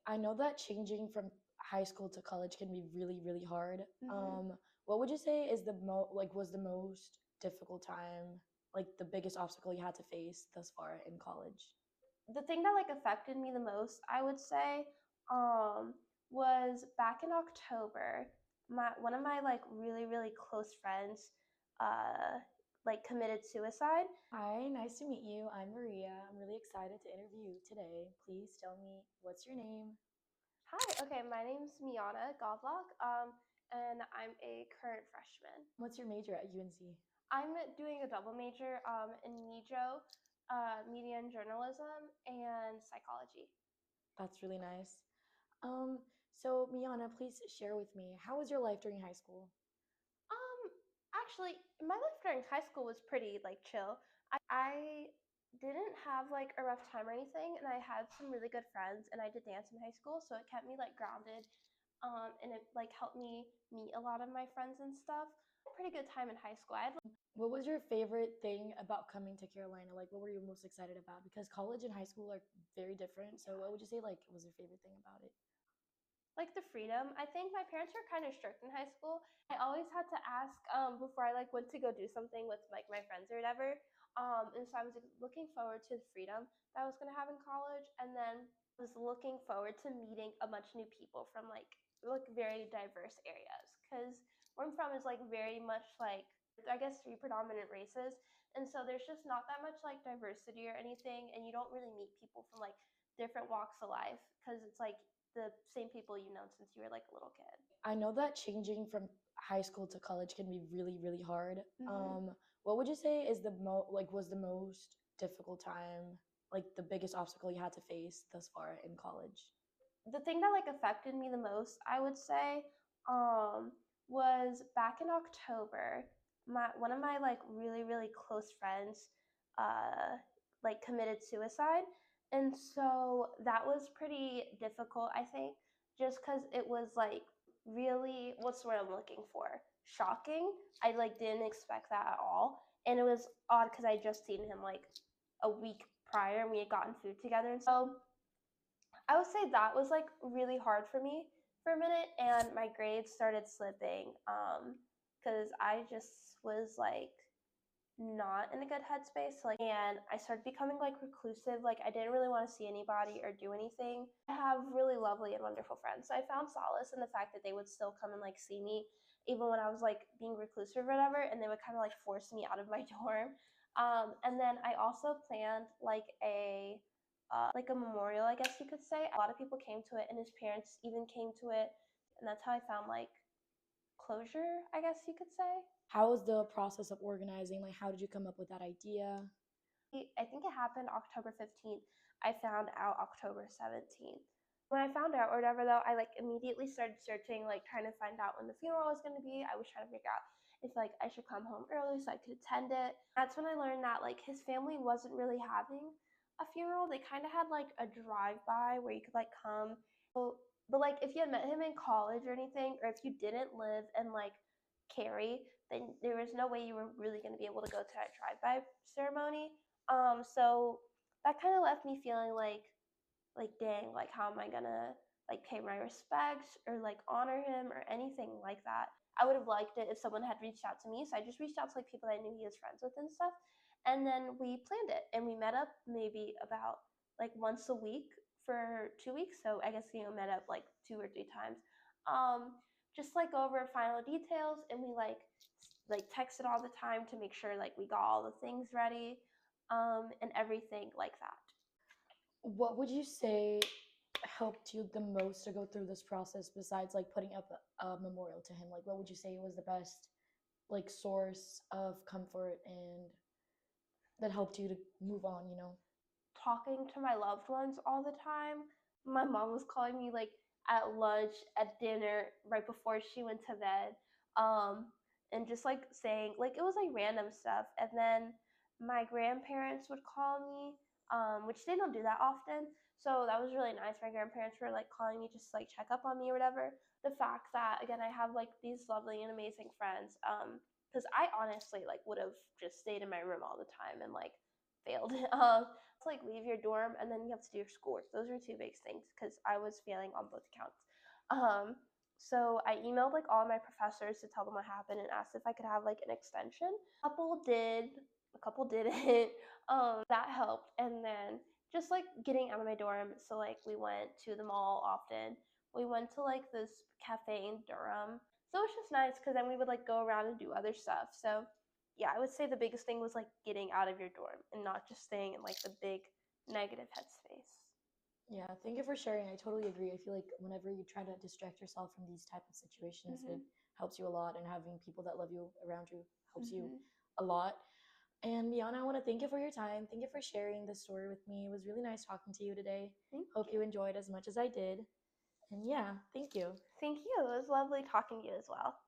I know that changing from high school to college can be really, really hard. hmm What would you say is was the most difficult time, like the biggest obstacle you had to face thus far in college? The thing that like affected me the most, I would say, was back in October. My one of my like really close friends, uh, like committed suicide. Hi, nice to meet you. I'm Maria. I'm really excited to interview you today. Please tell me what's your name? Hi, okay, my name's Miana Gavlak, and I'm a current freshman. What's your major at UNC? I'm doing a double major in MEJO, media and journalism, and psychology. That's really nice. So Miana, please share with me, how was your life during high school? Um, Actually, my life during high school was pretty like chill. I didn't have like a rough time or anything, and I had some really good friends, and I did dance in high school, so it kept me like grounded, and it like helped me meet a lot of my friends and stuff. Pretty good time in high school. I had What was your favorite thing about coming to Carolina? Like, what were you most excited about? Because college and high school are very different. So, what would you say like was your favorite thing about it? like the freedom. I think my parents were kind of strict in high school. I always had to ask before I like went to go do something with like my friends or whatever. And so I was like, looking forward to the freedom that I was gonna have in college, and then I was looking forward to meeting a bunch of new people from like very diverse areas. Because where I'm from is like very much like I guess three predominant races, and so there's just not that much like diversity or anything, and you don't really meet people from like different walks of life because it's like the same people you've known since you were like a little kid. I know that changing from high school to college can be really, really hard. hmm What would you say is was the most difficult time, like the biggest obstacle you had to face thus far in college? The thing that like affected me the most, I would say, was back in October. My one of my like really close friends, uh, like committed suicide, and so that was pretty difficult. I think just because it was like really what's the word I'm looking for? Shocking. I like didn't expect that at all, and it was odd because I just seen him like a week prior, and we had gotten food together, and so I would say that was like really hard for me for a minute, and my grades started slipping because I just was like not in a good headspace. Like, and I started becoming like reclusive. Like, I didn't really want to see anybody or do anything. I have really lovely and wonderful friends, so I found solace in the fact that they would still come and like see me, even when I was like being reclusive or whatever, and they would kind of like force me out of my dorm. And then I also planned like a memorial, I guess you could say. A lot of people came to it, and his parents even came to it, and that's how I found like closure, I guess you could say. How was the process of organizing? Like, how did you come up with that idea? I think it happened October 15th. I found out October 17th. When I found out or whatever though, I like immediately started searching, like trying to find out when the funeral was gonna be. I was trying to figure out if like I should come home early so I could attend it. That's when I learned that like his family wasn't really having a funeral. They kind of had like a drive-by where you could like come. But like if you had met him in college or anything, or if you didn't live in like Cary, then there was no way you were really going to be able to go to that drive-by ceremony. So that kind of left me feeling like dang, like how am I gonna like pay my respects or like honor him or anything like that. I would have liked it if someone had reached out to me. So I just reached out to like people that I knew he was friends with and stuff. And then we planned it and we met up maybe about like once a week for 2 weeks. So I guess met up like two or three times. Um, just like over final details, and we like texted all the time to make sure like we got all the things ready, and everything like that. What would you say helped you the most to go through this process besides like putting up a memorial to him? Like, what would you say was the best like source of comfort and that helped you to move on, you know? Talking to my loved ones all the time. My mom was calling me like at lunch, at dinner, right before she went to bed, and just like saying like it was like random stuff. And then my grandparents would call me, which they don't do that often. So that was really nice. My grandparents were like calling me just to, like check up on me or whatever. The fact that again I have like these lovely and amazing friends, because I honestly like would have just stayed in my room all the time and like failed. To like leave your dorm and then you have to do your schoolwork. Those are two big things because I was failing on both accounts. Um, so I emailed like all my professors to tell them what happened and asked if I could have like an extension. A couple did, a couple didn't. That helped. And then just like getting out of my dorm. So like we went to the mall often. We went to like this cafe in Durham. So it was just nice because then we would like go around and do other stuff. So yeah, I would say the biggest thing was like getting out of your dorm and not just staying in like the big negative headspace. Yeah, thank you for sharing. I totally agree. I feel like whenever you try to distract yourself from these type of situations, it Mhm. helps you a lot, and having people that love you around you helps you Mhm. a lot. And Miana, I want to thank you for your time. Thank you for sharing this story with me. It was really nice talking to you today. Thank Hope you you. enjoyed as much as I did. And yeah, thank you. Thank you. It was lovely talking to you as well.